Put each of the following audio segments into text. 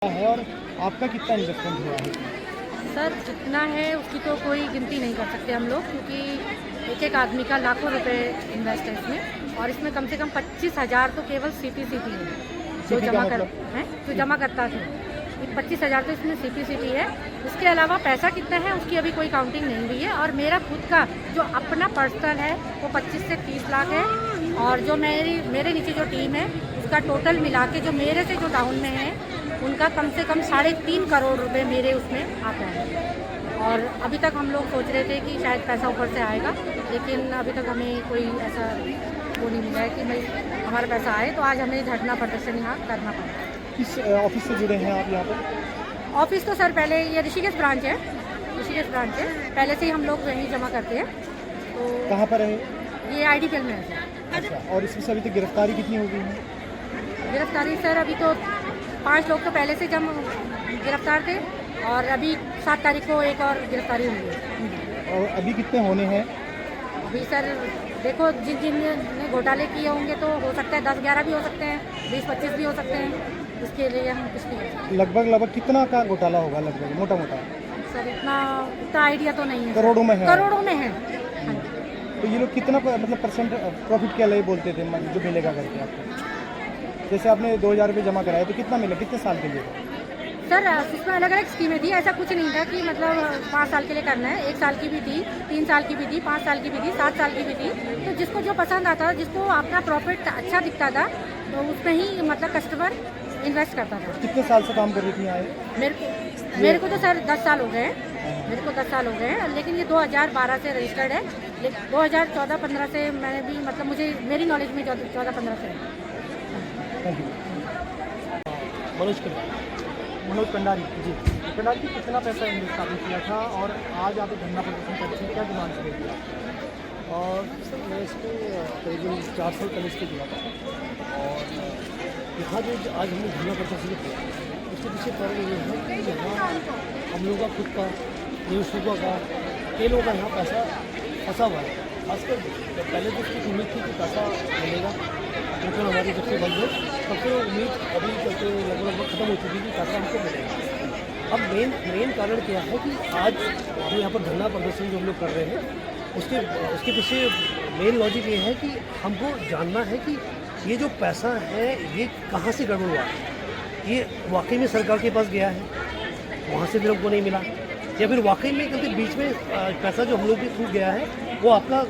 है और आपका कितना इन्वेस्टमेंट हुआ है? सर जितना है उसकी तो कोई गिनती नहीं कर सकते हम लोग, क्योंकि एक एक आदमी का लाखों रुपए इन्वेस्ट है इसमें। और इसमें कम से कम 25,000 तो केवल सीपीसीटी है जो जमा कर हैं, जो जमा करता है। 25,000 तो इसमें सीपीसीटी है। इसके अलावा पैसा कितना है उसकी अभी कोई काउंटिंग नहीं हुई है। और मेरा खुद का जो अपना पर्सनल है वो 25 से 30 लाख है। और जो मेरे नीचे जो टीम है उसका टोटल मिला के जो मेरे से जो डाउन में है उनका कम से कम 3.5 करोड़ रुपए मेरे उसमें आता है। और अभी तक हम लोग सोच रहे थे कि शायद पैसा ऊपर से आएगा, लेकिन अभी तक हमें कोई ऐसा वो नहीं मिला है कि भाई हमारा पैसा आए। तो आज हमें धरना प्रदर्शन यहाँ करना पड़ा। किस ऑफिस से जुड़े हैं आप यहाँ पर? ऑफिस तो सर पहले ये ऋषिकेश ब्रांच है, ऋषिकेश ब्रांच है। पहले से ही हम लोग वहीं जमा करते हैं। तो कहाँ पर है? ये IDPL में है सर। अच्छा, और इसमें से अभी तक गिरफ्तारी कितनी हो गई है? गिरफ्तारी सर अभी तो 5 लोग तो पहले से जब गिरफ्तार थे, और अभी 7 तारीख को एक और गिरफ्तारी हुई है। और अभी कितने होने हैं? अभी सर देखो जिन ने घोटाले किए होंगे तो हो सकता है 10-11 भी हो सकते हैं, 20-25 भी हो सकते हैं। इसके लिए हम कुछ नहीं कर सकते। लगभग कितना का घोटाला होगा? लगभग मोटा सर इतना आइडिया तो नहीं है। करोड़ों में है? करोड़ों में है। हाँ। तो ये लोग कितना मतलब परसेंट प्रॉफिट के लिए बोलते थे जो मिलेगा करके आपको? जैसे आपने 2,000 रुपये जमा कराए तो कितना मिला, कितने साल के लिए? सर उसमें अलग अलग स्कीमें थी। ऐसा कुछ नहीं था कि मतलब 5 साल के लिए करना है। 1 साल की भी थी, 3 साल की भी थी, 5 साल की भी थी, 7 साल की भी थी। तो जिसको जो पसंद आता, जिसको अपना प्रॉफिट अच्छा दिखता था तो उसमें ही मतलब कस्टमर इन्वेस्ट करता था। कितने साल से काम कर रही थी यहाँ? मेरे को तो सर 10 साल हो गए हैं। मेरे को 10 साल हो गए हैं, लेकिन ये 2012 से रजिस्टर्ड है। लेकिन 2014-15 से मैंने भी मतलब मुझे मेरी नॉलेज में 14-15 से है। Thank you. मनोज कंडारी जी। कंडारी जी, कितना पैसा इन्वेस्ट आपने किया था और आज आप धरना प्रदर्शन करते हैं, क्या डिमांड करेंगे? और सर मैं इसमें करीबन 4 साल पहले इसके जुड़ा था। और यहाँ जो आज हमने धरना प्रदर्शन किया उसके पीछे कारण ये है कि यहाँ हम लोगों का खुद का निवेशकों का कई लोगों का यहाँ पैसा फंसा हुआ है। खासकर पहले तो उसकी उम्मीद थी कि पैसा मिलेगा, लेकिन हमारी जब से बंद है तब से उम्मीद अभी तक लगभग ख़त्म हो चुकी है कि पैसा हमको मिलेगा। अब मेन कारण क्या है कि आज जो यहाँ पर धरना प्रदर्शन जो हम लोग कर रहे हैं उसके पीछे मेन लॉजिक ये है कि हमको जानना है कि ये जो पैसा है ये कहाँ से गड़बड़ हुआ है। ये वाकई में सरकार के पास गया है, वहाँ से भी लोग को नहीं मिला, या फिर वाकई में क्योंकि बीच में पैसा जो हम लोग के थ्रू गया है वो आपका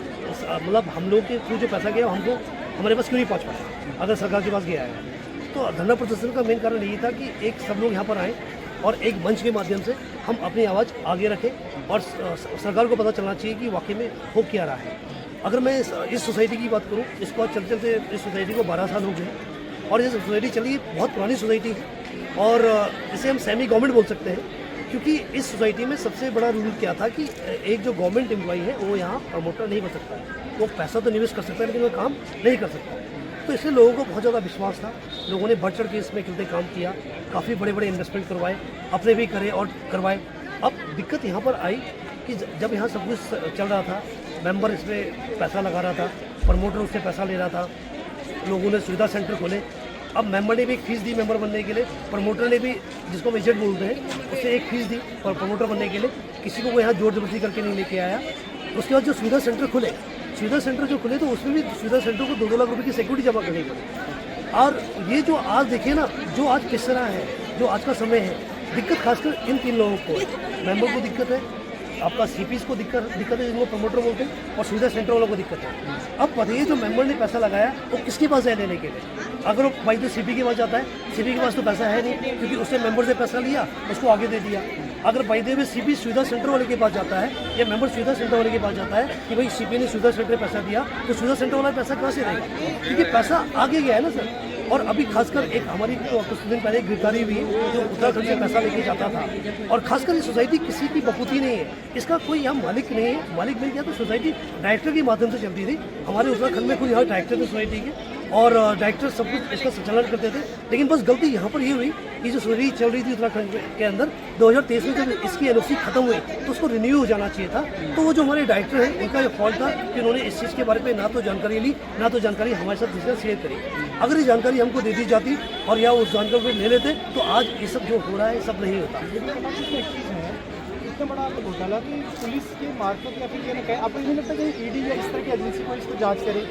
मतलब हम लोग के थ्रू जो पैसा गया हमको हमारे पास क्यों नहीं पहुँच पाया अगर सरकार के पास गया है। तो धरना प्रदर्शन का मेन कारण यही था कि एक सब लोग यहाँ पर आएँ और एक मंच के माध्यम से हम अपनी आवाज़ आगे रखें और सरकार को पता चलना चाहिए कि वाकई में हो क्या रहा है। अगर मैं इस सोसाइटी की बात करूँ, इसको चलते चलते इस सोसाइटी को 12 साल हो गए और ये सोसाइटी चली बहुत पुरानी सोसाइटी है और इसे हम सेमी गवर्नमेंट बोल सकते हैं, क्योंकि इस सोसाइटी में सबसे बड़ा रूल क्या था कि एक जो गवर्नमेंट एम्प्लॉई है वो यहाँ प्रमोटर नहीं बन सकता है। वो पैसा तो निवेश कर सकता है लेकिन वो काम नहीं कर सकता। तो इसलिए लोगों को बहुत ज़्यादा विश्वास था, लोगों ने बढ़ चढ़ के इसमें कितने काम किया, काफ़ी बड़े बड़े इन्वेस्टमेंट करवाए, अपने भी करे और करवाए। अब दिक्कत यहाँ पर आई कि जब यहाँ सब कुछ चल रहा था, मेंबर इसमें पैसा लगा रहा था, प्रमोटर उससे पैसा ले रहा था, लोगों ने सुविधा सेंटर खोले। अब मेंबर ने भी एक फ़ीस दी मेंबर बनने के लिए, प्रमोटर ने भी जिसको हम एजेंट बोलते हैं उससे एक फ़ीस दी और प्रमोटर बनने के लिए किसी को यहाँ जोर जबरदस्ती करके नहीं लेके आया। उसके बाद जो सुविधा सेंटर खुले, सुविधा सेंटर जो खुले तो उसमें भी सुविधा सेंटर को 2-2 लाख रुपए की सिक्योरिटी जमा करनी पड़ी। और ये जो आज देखिए ना, जो आज किस तरह है, जो आज का समय है, दिक्कत खासकर इन 3 लोगों को है। मेंबर को दिक्कत है, आपका CPs को दिक्कत है जिनको प्रमोटर बोलते हैं, और सुविधा सेंटर वालों को दिक्कत है। अब बताइए जो मेंबर ने पैसा लगाया वो किसके पास है लेने के लिए? अगर वो भाई तो CP के पास जाता है, CP के पास तो पैसा है नहीं क्योंकि उसने मेंबर से पैसा लिया उसको आगे दे दिया। अगर भाई दे CP सुविधा सेंटर वाले के पास जाता है या मेंबर सुविधा सेंटर वाले के पास जाता है कि भाई CP ने सुविधा सेंटर में पैसा दिया, तो सुविधा सेंटर वाला पैसा कहाँ से देगा? क्योंकि पैसा आगे गया है ना सर। और अभी खासकर एक हमारी कुछ दिन पहले गिरफ्तारी हुई जो उत्तराखंड से पैसा लेके जाता था। और खासकर ये सोसाइटी किसी की बखूती नहीं है, इसका कोई यहाँ मालिक नहीं है। मालिक मिल गया तो सोसाइटी डायरेक्टर के माध्यम से चलती थी। हमारे उत्तराखंड में कोई यहाँ डायरेक्टर थे सोसाइटी के, और डायरेक्टर सब कुछ इसका संचालन करते थे। लेकिन बस गलती यहाँ पर ये हुई कि जो सोसाइटी चल रही थी उत्तराखंड के अंदर 2023 में जब इसकी एनओसी खत्म हुई तो उसको रिन्यू हो जाना चाहिए था। तो वो जो हमारे डायरेक्टर हैं उनका ये फॉल्ट था कि उन्होंने इस चीज़ के बारे में ना तो जानकारी ली, ना तो जानकारी हमारे साथ किसी शेयर करी। अगर ये जानकारी हमको दे दी जाती और या उस जानकारी को ले लेते तो आज ये सब जो हो रहा है सब नहीं होता। इतना बड़ा घोटाला कि पुलिस के मार्फत या फिर ये ना कहे, आपको नहीं लगता कि ईडी या इस तरह की एजेंसी को इसको जांच करे?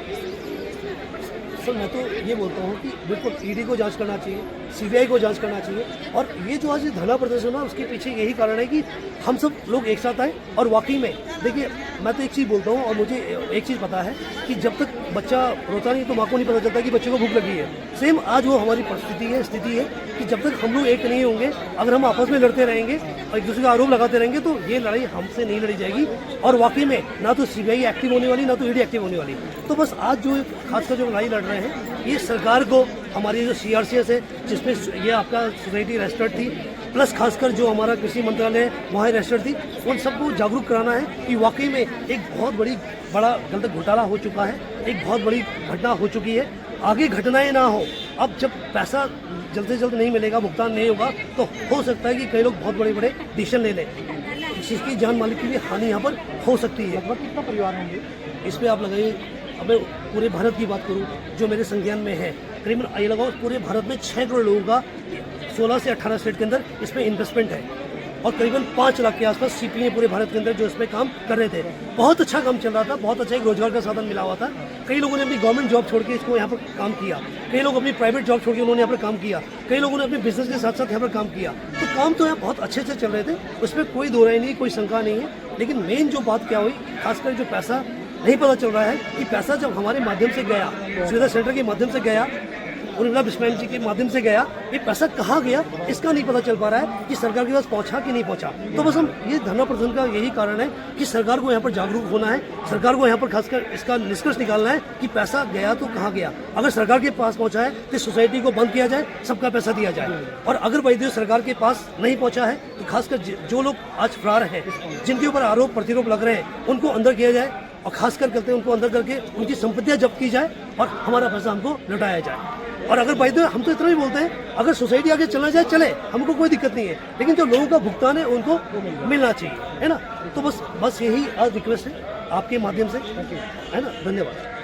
सर मैं तो ये बोलता हूँ कि बिल्कुल ईडी को जांच करना चाहिए, सीबीआई को जांच करना चाहिए। और ये जो आज धरना प्रदर्शन है उसके पीछे यही कारण है कि हम सब लोग एक साथ आए। और वाकई में देखिए मैं तो एक चीज़ बोलता हूँ और मुझे एक चीज़ पता है कि जब तक बच्चा रोता नहीं तो माँ को नहीं पता चलता कि बच्चे को भूख लगी है। सेम आज वो हमारी परिस्थिति है, स्थिति है कि जब तक हम लोग एक नहीं होंगे, अगर हम आपस में लड़ते रहेंगे और एक दूसरे का आरोप लगाते रहेंगे तो ये लड़ाई हमसे नहीं लड़ी जाएगी। और वाकई में ना तो सीबीआई एक्टिव होने वाली, ना तो ईडी एक्टिव होने वाली। तो बस आज जो खासकर जो लड़ाई लड़ रहे हैं ये सरकार को, हमारी जो सीआरसीएस है जिसमें ये आपका सोसाइटी रजिस्टर्ड थी, प्लस खासकर जो हमारा कृषि मंत्रालय है वहाँ रजिस्टर्ड थी, उन सबको जागरूक कराना है कि वाकई में एक बहुत बड़ा गलत घोटाला हो चुका है, एक बहुत बड़ी घटना हो चुकी है। आगे घटनाएं ना हो। अब जब पैसा जल्द से जल्द नहीं मिलेगा, भुगतान नहीं होगा तो हो सकता है कि कई लोग बहुत बड़े डिसीजन ले लें जिसकी जान मालिक की भी हानि यहाँ पर हो सकती है। लगभग कितना परिवार होंगे इस पर आप लगाइए। अब मैं पूरे भारत की बात करूं जो मेरे संज्ञान में है, करीबन ये लगाओ पूरे भारत में 6 करोड़ लोगों का 16 से 18 स्टेट के अंदर इसमें इन्वेस्टमेंट है और करीबन 5 लाख के आसपास सीपी है पूरे भारत के अंदर जो इसमें काम कर रहे थे। बहुत अच्छा काम चल रहा था, बहुत अच्छा एक रोजगार का साधन मिला हुआ था। कई लोगों ने अपनी गवर्नमेंट जॉब छोड़ के इसको यहाँ पर काम किया, कई लोग अपनी प्राइवेट जॉब छोड़ के उन्होंने यहाँ पर काम किया, कई लोगों ने अपने बिजनेस के साथ साथ यहाँ पर काम किया। तो काम तो यहाँ बहुत अच्छे से चल रहे थे, उसमें कोई दो राय नहीं, कोई शंका नहीं है। लेकिन मेन जो बात क्या हुई, खासकर जो पैसा नहीं पता चल रहा है कि पैसा जब हमारे माध्यम से गया, सुविधा सेंटर के माध्यम से गया, उर्मिला बिस्मैल जी के माध्यम से गया, ये पैसा कहाँ गया इसका नहीं पता चल पा रहा है कि सरकार के पास पहुंचा कि नहीं पहुंचा। तो बस हम ये धरना प्रदर्शन का यही कारण है कि सरकार को यहाँ पर जागरूक होना है, सरकार को यहाँ पर खासकर इसका निष्कर्ष निकालना है कि पैसा गया तो कहाँ गया। अगर सरकार के पास पहुंचा है तो सोसाइटी को बंद किया जाए, सबका पैसा दिया जाए। और अगर वैध सरकार के पास नहीं पहुंचा है तो खासकर जो लोग आज फरार हैं, जिनके ऊपर आरोप प्रतिरोप लग रहे हैं, उनको अंदर किया जाए और खासकर करते उनको अंदर करके उनकी संपत्तियां जब्त की जाए और हमारा पैसा हमको लौटाया जाए। और अगर भाई तो हम तो इतना ही बोलते हैं, अगर सोसाइटी आगे चलना जाए चले, हमको कोई दिक्कत नहीं है, लेकिन जो लोगों का भुगतान है उनको मिलना चाहिए, है ना। तो बस यही आज रिक्वेस्ट है आपके माध्यम से, है ना। धन्यवाद।